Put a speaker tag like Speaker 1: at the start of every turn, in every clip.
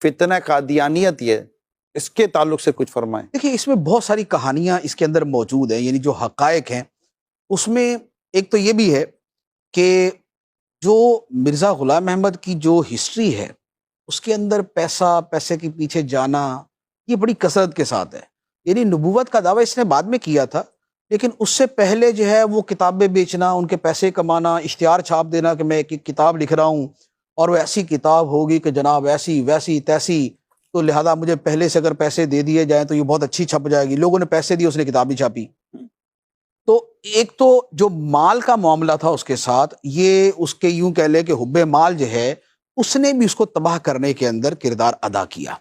Speaker 1: فتنہ قادیانیت یہ اس کے تعلق سے کچھ فرمائیں۔
Speaker 2: دیکھیے اس میں بہت ساری کہانیاں اس کے اندر موجود ہیں، یعنی جو حقائق ہیں اس میں ایک تو یہ بھی ہے کہ جو مرزا غلام احمد کی جو ہسٹری ہے اس کے اندر پیسے کے پیچھے جانا یہ بڑی کثرت کے ساتھ ہے۔ یعنی نبوت کا دعویٰ اس نے بعد میں کیا تھا، لیکن اس سے پہلے جو ہے وہ کتابیں بیچنا، ان کے پیسے کمانا، اشتہار چھاپ دینا کہ میں ایک کتاب لکھ رہا ہوں اور وہ ایسی کتاب ہوگی کہ جناب ایسی ویسی تیسی، تو لہذا مجھے پہلے سے اگر پیسے دے دیے جائیں تو یہ بہت اچھی چھپ جائے گی۔ لوگوں نے پیسے دیے، اس نے کتاب بھی چھاپی۔ تو ایک تو جو مال کا معاملہ تھا اس کے ساتھ، یہ اس کے یوں کہہ لے کہ حب مال جو ہے اس نے بھی اس کو تباہ کرنے کے اندر کردار ادا کیا،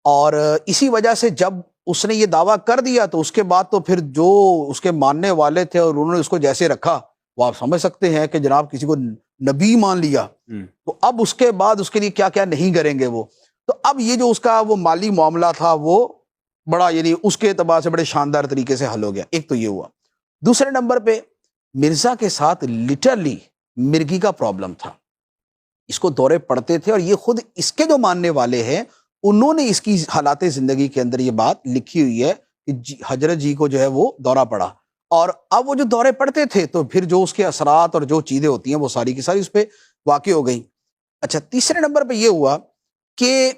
Speaker 2: اور اسی وجہ سے جب اس نے یہ دعویٰ کر دیا تو اس کے بعد تو پھر جو اس کے ماننے والے تھے اور انہوں نے اس کو جیسے رکھا وہ آپ سمجھ سکتے ہیں کہ جناب کسی کو نبی مان لیا، تو اب اس کے بعد اس کے لیے کیا کیا نہیں کریں گے وہ۔ تو اب یہ جو اس کا وہ مالی معاملہ تھا وہ بڑا یعنی اس کے اعتبار سے بڑے شاندار طریقے سے حل ہو گیا۔ ایک تو یہ ہوا۔ دوسرے نمبر پہ مرزا کے ساتھ لٹرلی مرگی کا پرابلم تھا، اس کو دورے پڑتے تھے، اور یہ خود اس کے جو ماننے والے ہیں انہوں نے اس کی حالات زندگی کے اندر یہ بات لکھی ہوئی ہے کہ حضرت جی کو جو ہے وہ دورہ پڑا، اور اب وہ جو دورے پڑتے تھے تو پھر جو اس کے اثرات اور جو چیزیں ہوتی ہیں وہ ساری کی ساری اس پہ واقع ہو گئیں۔ اچھا، تیسرے نمبر پہ یہ ہوا کہ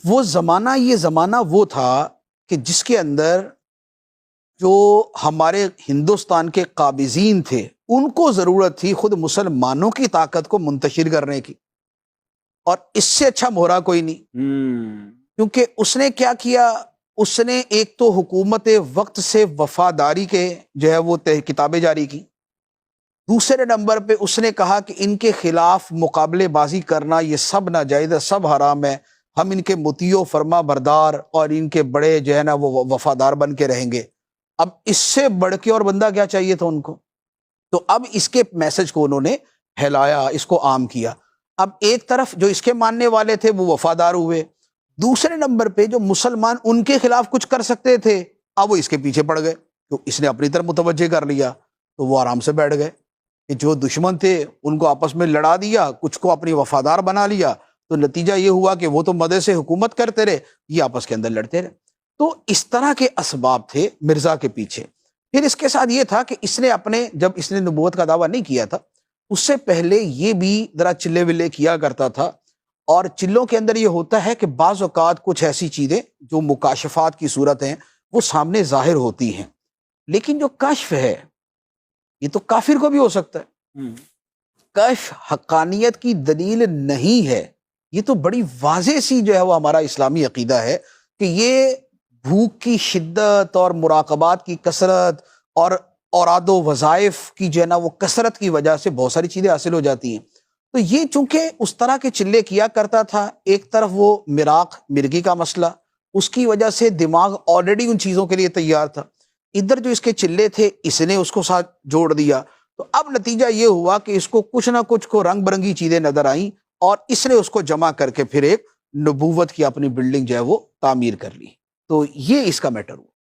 Speaker 2: وہ زمانہ، یہ زمانہ وہ تھا کہ جس کے اندر جو ہمارے ہندوستان کے قابضین تھے ان کو ضرورت تھی خود مسلمانوں کی طاقت کو منتشر کرنے کی، اور اس سے اچھا مہرا کوئی نہیں۔ کیونکہ اس نے کیا کیا، اس نے ایک تو حکومت وقت سے وفاداری کے جو ہے وہ کتابیں جاری کی، دوسرے نمبر پہ اس نے کہا کہ ان کے خلاف مقابلے بازی کرنا یہ سب ناجائز ہے، سب حرام ہے، ہم ان کے مطیع و فرما بردار اور ان کے بڑے جو ہے نا وہ وفادار بن کے رہیں گے۔ اب اس سے بڑھ کے اور بندہ کیا چاہیے تھا ان کو؟ تو اب اس کے میسج کو انہوں نے پھیلایا، اس کو عام کیا۔ اب ایک طرف جو اس کے ماننے والے تھے وہ وفادار ہوئے، دوسرے نمبر پہ جو مسلمان ان کے خلاف کچھ کر سکتے تھے اب وہ اس کے پیچھے پڑ گئے، تو اس نے اپنی طرف متوجہ کر لیا، تو وہ آرام سے بیٹھ گئے کہ جو دشمن تھے ان کو آپس میں لڑا دیا، کچھ کو اپنی وفادار بنا لیا، تو نتیجہ یہ ہوا کہ وہ تو مدد سے حکومت کرتے رہے، یہ آپس کے اندر لڑتے رہے۔ تو اس طرح کے اسباب تھے مرزا کے پیچھے۔ پھر اس کے ساتھ یہ تھا کہ اس نے اپنے، جب اس نے نبوت کا دعویٰ نہیں کیا تھا اس سے پہلے یہ بھی ذرا چلے ولے کیا کرتا تھا، اور چلوں کے اندر یہ ہوتا ہے کہ بعض اوقات کچھ ایسی چیزیں جو مکاشفات کی صورت ہیں وہ سامنے ظاہر ہوتی ہیں، لیکن جو کشف ہے یہ تو کافر کو بھی ہو سکتا ہے۔ کشف حقانیت کی دلیل نہیں ہے، یہ تو بڑی واضح سی جو ہے وہ ہمارا اسلامی عقیدہ ہے کہ یہ بھوک کی شدت اور مراقبات کی کثرت اور اوراد و وظائف کی جو ہے نا وہ کثرت کی وجہ سے بہت ساری چیزیں حاصل ہو جاتی ہیں۔ تو یہ چونکہ اس طرح کے چلے کیا کرتا تھا، ایک طرف وہ مرگی کا مسئلہ، اس کی وجہ سے دماغ آلریڈی ان چیزوں کے لیے تیار تھا، ادھر جو اس کے چلے تھے اس نے اس کو ساتھ جوڑ دیا، تو اب نتیجہ یہ ہوا کہ اس کو کچھ نہ کچھ کو رنگ برنگی چیزیں نظر آئیں، اور اس نے اس کو جمع کر کے پھر ایک نبوت کی اپنی بلڈنگ جو ہے وہ تعمیر کر لی۔ تو یہ اس کا میٹر ہوا۔